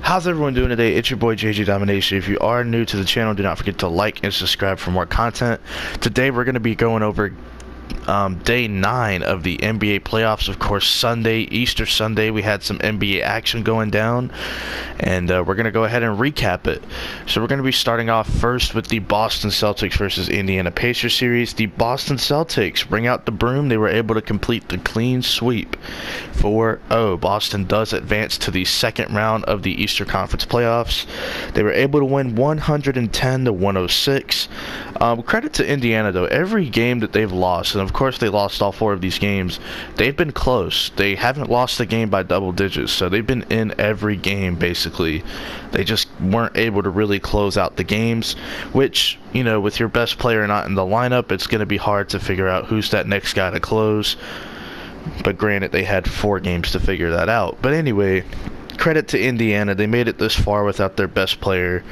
How's everyone doing today? It's your boy JJ Domination. If you are new to the channel, do not forget to like and subscribe for more content. Today we're going to be going over day 9 of the NBA playoffs. Of course, Sunday, Easter Sunday, we had some NBA action going down, and we're going to go ahead and recap it. So we're going to be starting off first with the Boston Celtics versus Indiana Pacers series. The Boston Celtics bring out the broom. They were able to complete the clean sweep 4-0. Boston does advance to the second round of the Eastern Conference playoffs. They were able to win 110-106. Credit to Indiana, though. Every game that they've lost, and of course they lost all 4 of these games, they've been close. They haven't lost a game by double digits, so they've been in every game basically. They just weren't able to really close out the games, which, you know, with your best player not in the lineup, it's going to be hard to figure out who's that next guy to close. But granted, they had 4 games to figure that out. But anyway, credit to Indiana. They made it this far without their best player.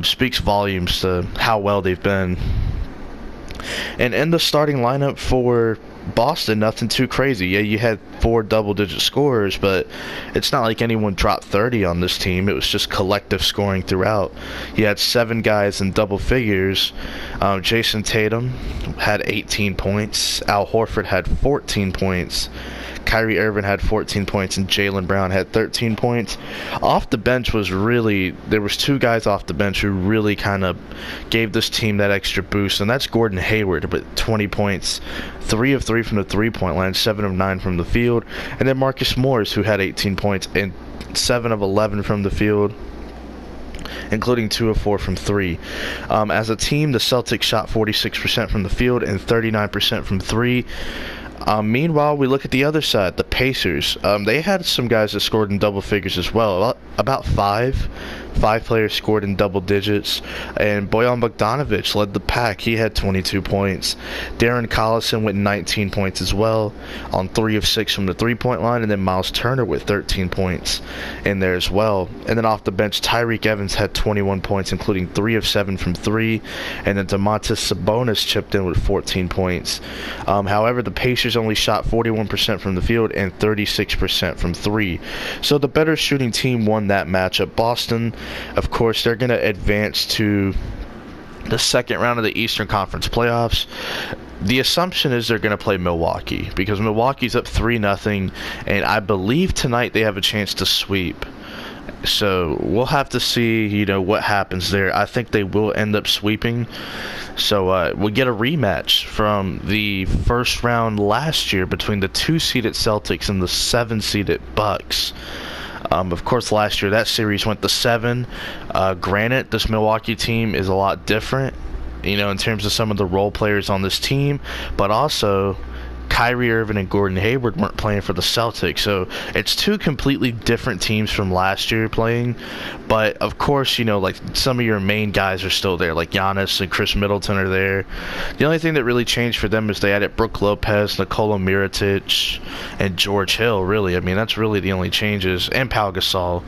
Speaks volumes to how well they've been. And in the starting lineup for Boston, nothing too crazy. Yeah, you had 4 double-digit scorers, but it's not like anyone dropped 30 on this team. It was just collective scoring throughout. You had 7 guys in double figures. Jason Tatum had 18 points. Al Horford had 14 points. Kyrie Irving had 14 points, and Jaylen Brown had 13 points. Off the bench was really, there was 2 guys off the bench who really kind of gave this team that extra boost, and that's Gordon Hayward with 20 points, 3 of 3 from the three-point line, 7 of 9 from the field, and then Marcus Morris, who had 18 points and 7 of 11 from the field, including 2 of 4 from 3. As a team, the Celtics shot 46% from the field and 39% from 3. Meanwhile, we look at the other side, the Pacers. They had some guys that scored in double figures as well. About 5 players scored in double digits, and Bojan Bogdanovic led the pack. He had 22 points. Darren Collison went 19 points as well on 3 of 6 from the three-point line, and then Miles Turner with 13 points in there as well. And then off the bench, Tyreke Evans had 21 points, including 3 of 7 from 3, and then Domantas Sabonis chipped in with 14 points. However, the Pacers only shot 41% from the field and 36% from 3. So the better shooting team won that matchup. Boston, of course, they're going to advance to the second round of the Eastern Conference playoffs. The assumption is they're going to play Milwaukee because Milwaukee's up 3-0, and I believe tonight they have a chance to sweep. So we'll have to see, you know, what happens there. I think they will end up sweeping. So we'll get a rematch from the first round last year between the 2-seeded Celtics and the 7-seeded Bucks. Of course, last year that series went to 7. Granted, this Milwaukee team is a lot different, you know, in terms of some of the role players on this team, but also Kyrie Irving and Gordon Hayward weren't playing for the Celtics, so it's 2 completely different teams from last year playing. But of course, you know, like some of your main guys are still there, like Giannis and Chris Middleton are there. The only thing that really changed for them is they added Brook Lopez, Nikola Mirotic, and George Hill. Really, I mean, that's really the only changes, and Pau Gasol.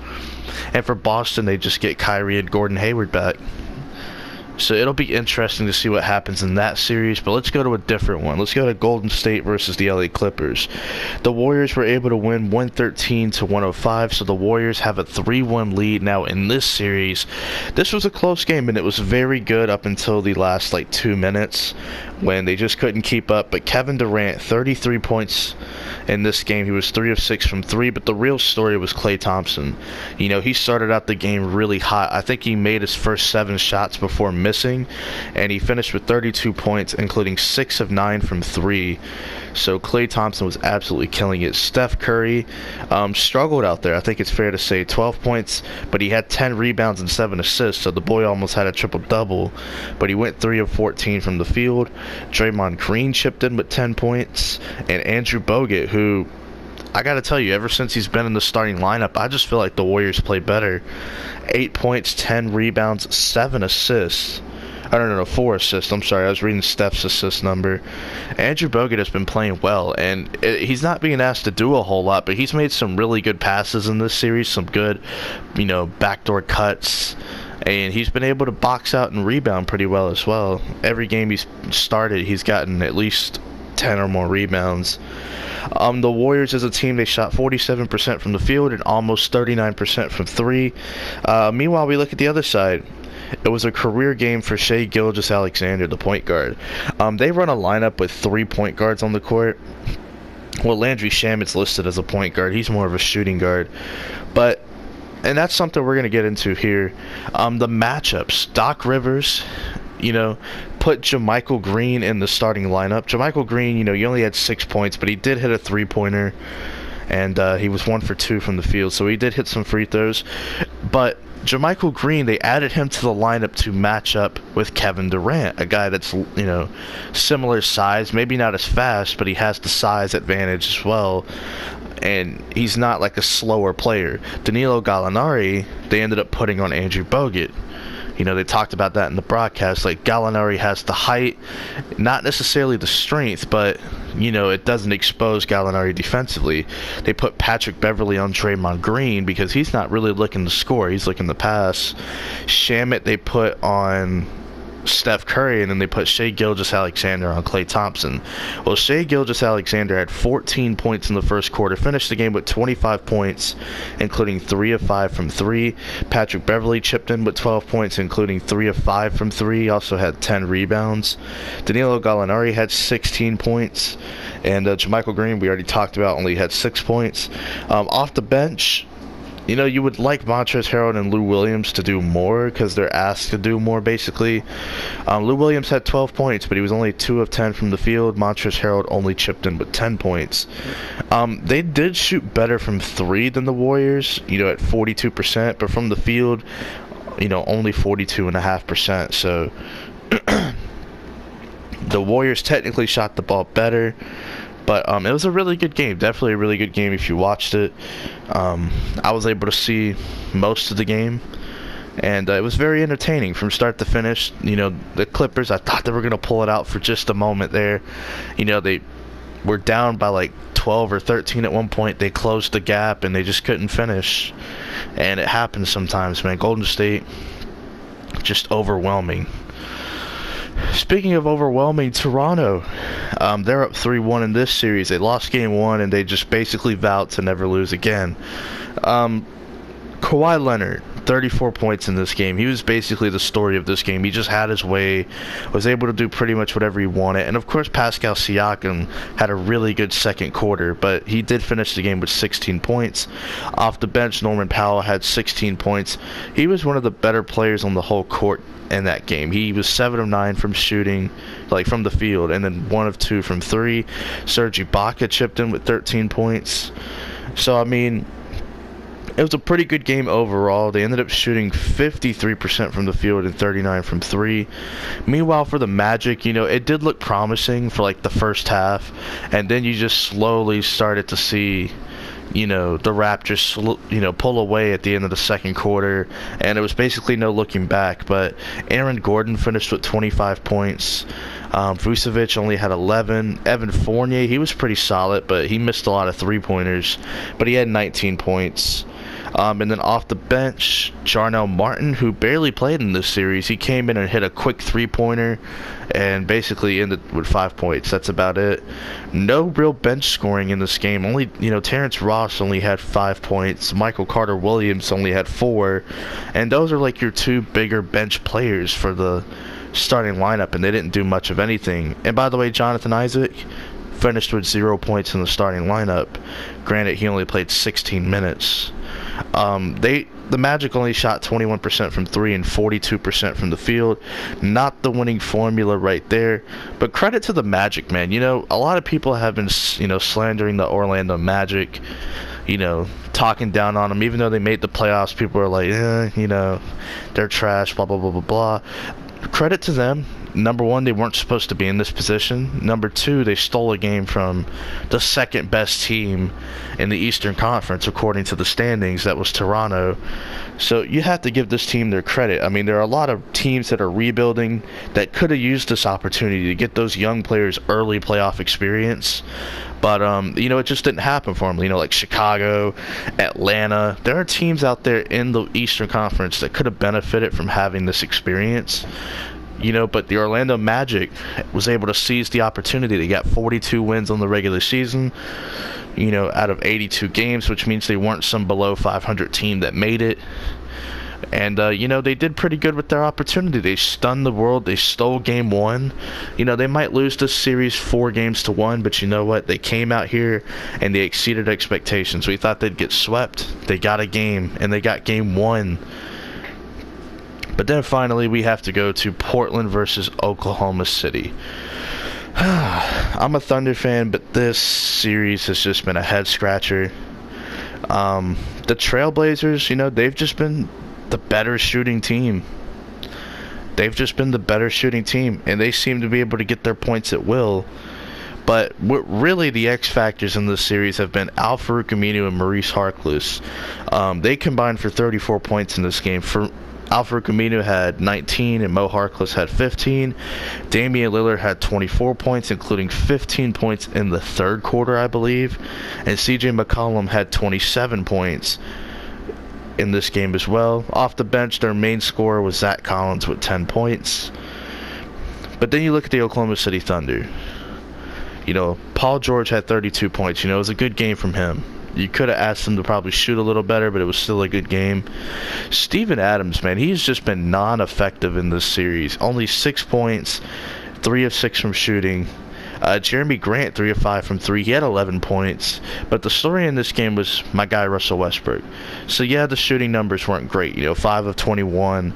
And for Boston, they just get Kyrie and Gordon Hayward back. So it'll be interesting to see what happens in that series, but let's go to a different one. Let's go to Golden State versus the LA Clippers. The Warriors were able to win 113-105, so the Warriors have a 3-1 lead now in this series. This was a close game, and it was very good up until the last, 2 minutes when they just couldn't keep up. But Kevin Durant, 33 points in this game. He was 3 of 6 from 3, but the real story was Klay Thompson. You know, he started out the game really hot. I think he made his first 7 shots before missing, and he finished with 32 points, including 6 of 9 from 3. So Klay Thompson was absolutely killing it. Steph Curry struggled out there. I think it's fair to say 12 points, but he had 10 rebounds and 7 assists, so the boy almost had a triple-double, but he went 3 of 14 from the field. Draymond Green chipped in with 10 points, and Andrew Bogut, who, I gotta tell you, ever since he's been in the starting lineup, I just feel like the Warriors play better. 8 points, 10 rebounds, 7 assists. I don't know, 4 assists. I'm sorry, I was reading Steph's assist number. Andrew Bogut has been playing well, and he's not being asked to do a whole lot, but he's made some really good passes in this series, some good, you know, backdoor cuts, and he's been able to box out and rebound pretty well as well. Every game he's started, he's gotten at least 10 or more rebounds. The Warriors as a team, they shot 47% from the field and almost 39% from three. Meanwhile, we look at the other side. It was a career game for Shai Gilgeous-Alexander, the point guard. They run a lineup with 3 point guards on the court. Well, Landry Shamet's listed as a point guard. He's more of a shooting guard. And that's something we're going to get into here. The matchups. Doc Rivers, put JaMychal Green in the starting lineup. JaMychal Green, he only had 6 points, but he did hit a 3-pointer. And he was 1 for 2 from the field. So he did hit some free throws. But JaMychal Green, they added him to the lineup to match up with Kevin Durant, a guy that's, similar size, maybe not as fast, but he has the size advantage as well. And he's not like a slower player. Danilo Gallinari, they ended up putting on Andrew Bogut. They talked about that in the broadcast. Like, Gallinari has the height, not necessarily the strength, but, it doesn't expose Gallinari defensively. They put Patrick Beverley on Draymond Green because he's not really looking to score. He's looking to pass. Shamet, they put on Steph Curry, and then they put Shai Gilgeous-Alexander on Klay Thompson. Well, Shai Gilgeous-Alexander had 14 points in the first quarter, finished the game with 25 points, including 3 of 5 from 3. Patrick Beverley chipped in with 12 points, including 3 of 5 from 3. He also had 10 rebounds. Danilo Gallinari had 16 points, and JaMychal Green, we already talked about, only had 6 points. Off the bench, you would like Montrezl Harrell and Lou Williams to do more because they're asked to do more, basically. Lou Williams had 12 points, but he was only 2 of 10 from the field. Montrezl Harrell only chipped in with 10 points. They did shoot better from 3 than the Warriors, at 42%, but from the field, only 42.5%. So the Warriors technically shot the ball better. But it was a really good game. Definitely a really good game if you watched it. I was able to see most of the game. And it was very entertaining from start to finish. The Clippers, I thought they were going to pull it out for just a moment there. They were down by like 12 or 13 at one point. They closed the gap and they just couldn't finish. And it happens sometimes, man. Golden State, just overwhelming. Speaking of overwhelming, Toronto, they're up 3-1 in this series. They lost game 1, and they just basically vowed to never lose again. Kawhi Leonard, 34 points in this game. He was basically the story of this game. He just had his way, was able to do pretty much whatever he wanted. And, of course, Pascal Siakam had a really good second quarter, but he did finish the game with 16 points. Off the bench, Norman Powell had 16 points. He was one of the better players on the whole court in that game. He was 7 of 9 from shooting, from the field, and then 1 of 2 from 3. Serge Ibaka chipped in with 13 points. So, it was a pretty good game overall. They ended up shooting 53% from the field and 39% from 3. Meanwhile, for the Magic, it did look promising for the first half, and then you just slowly started to see the Raptors, pull away at the end of the second quarter, and it was basically no looking back. But Aaron Gordon finished with 25 points. Vucevic only had 11. Evan Fournier, he was pretty solid, but he missed a lot of three-pointers. But he had 19 points. And then off the bench, Jarnell Martin, who barely played in this series, he came in and hit a quick three-pointer and basically ended with 5 points. That's about it. No real bench scoring in this game. Only, Terrence Ross only had 5 points. Michael Carter-Williams only had 4. And those are your 2 bigger bench players for the starting lineup, and they didn't do much of anything. And by the way, Jonathan Isaac finished with 0 points in the starting lineup. Granted, he only played 16 minutes. The Magic only shot 21% from 3 and 42% from the field. Not the winning formula right there. But credit to the Magic, man. A lot of people have been, slandering the Orlando Magic, talking down on them. Even though they made the playoffs, people are like, they're trash, blah, blah, blah, blah, blah. Credit to them. Number 1, they weren't supposed to be in this position. Number 2, they stole a game from the second best team in the Eastern Conference, according to the standings. That was Toronto. So you have to give this team their credit. There are a lot of teams that are rebuilding that could have used this opportunity to get those young players early playoff experience. But, it just didn't happen for them. Like Chicago, Atlanta. There are teams out there in the Eastern Conference that could have benefited from having this experience. But the Orlando Magic was able to seize the opportunity. They got 42 wins on the regular season, out of 82 games, which means they weren't some below 500 team that made it. And, they did pretty good with their opportunity. They stunned the world. They stole game one. They might lose this series 4-1, but you know what? They came out here and they exceeded expectations. We thought they'd get swept. They got a game, and they got game one. But then finally, we have to go to Portland versus Oklahoma City. I'm a Thunder fan, but this series has just been a head-scratcher. The Trailblazers, they've just been the better shooting team. They've just been the better shooting team, and they seem to be able to get their points at will. But really the X factors in this series have been Al-Farouq Aminu and Maurice Harkless. They combined for 34 points in this game. Al-Farouq Aminu had 19 and Mo Harkless had 15. Damian Lillard had 24 points, including 15 points in the third quarter, I believe. And CJ McCollum had 27 points in this game as well. Off the bench, their main scorer was Zach Collins with 10 points. But then you look at the Oklahoma City Thunder. Paul George had 32 points. It was a good game from him. You could have asked him to probably shoot a little better, but it was still a good game. Steven Adams, man, he's just been non-effective in this series. Only 6 points, 3 of 6 from shooting. Jeremy Grant, 3 of 5 from 3. He had 11 points. But the story in this game was my guy Russell Westbrook. So yeah, the shooting numbers weren't great, 5 of 21.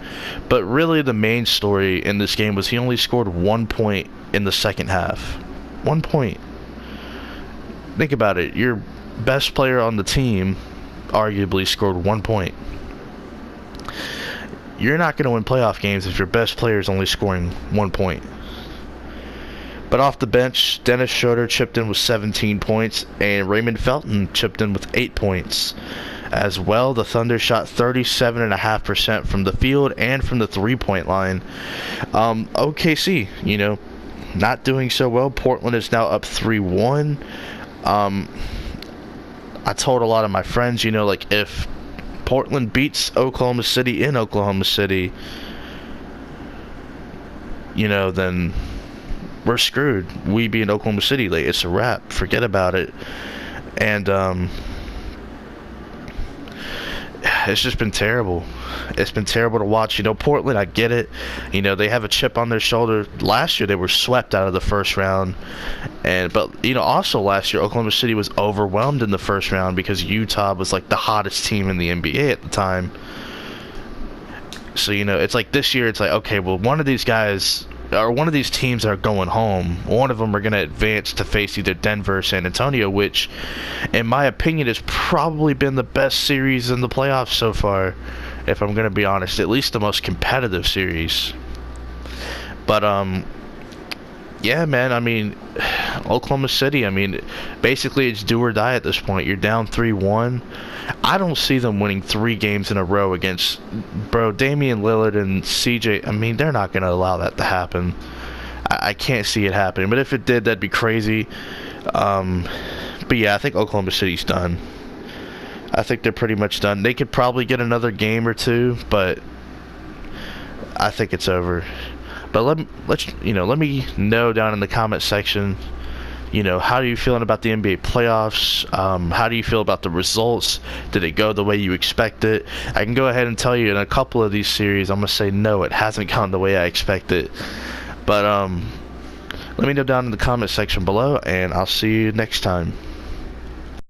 But really the main story in this game was he only scored 1 point in the second half. 1 point. Think about it. Your best player on the team arguably scored 1 point. You're not going to win playoff games if your best player is only scoring 1 point. But off the bench, Dennis Schroeder chipped in with 17 points, and Raymond Felton chipped in with 8 points. As well, the Thunder shot 37.5% from the field and from the three-point line. OKC, not doing so well. Portland is now up 3-1. I told a lot of my friends, if Portland beats Oklahoma City in Oklahoma City, then we're screwed. We be in Oklahoma City, it's a wrap. Forget about it. And it's just been terrible. It's been terrible to watch. Portland, I get it. They have a chip on their shoulder. Last year, they were swept out of the first round. But also last year, Oklahoma City was overwhelmed in the first round because Utah was like the hottest team in the NBA at the time. So, it's like this year, it's like, okay, well, one of these guys, or one of these teams are going home. One of them are going to advance to face either Denver or San Antonio, which, in my opinion, has probably been the best series in the playoffs so far, if I'm going to be honest. At least the most competitive series. But, yeah, man, Oklahoma City, basically it's do or die at this point. You're down 3-1. I don't see them winning 3 games in a row against, Damian Lillard and CJ. They're not going to allow that to happen. I can't see it happening. But if it did, that'd be crazy. But yeah, I think Oklahoma City's done. I think they're pretty much done. They could probably get another game or two, but I think it's over. But let me know down in the comment section, how are you feeling about the NBA playoffs? How do you feel about the results? Did it go the way you expected? I can go ahead and tell you in a couple of these series, I'm going to say no, it hasn't gone the way I expected. But let me know down in the comment section below, and I'll see you next time.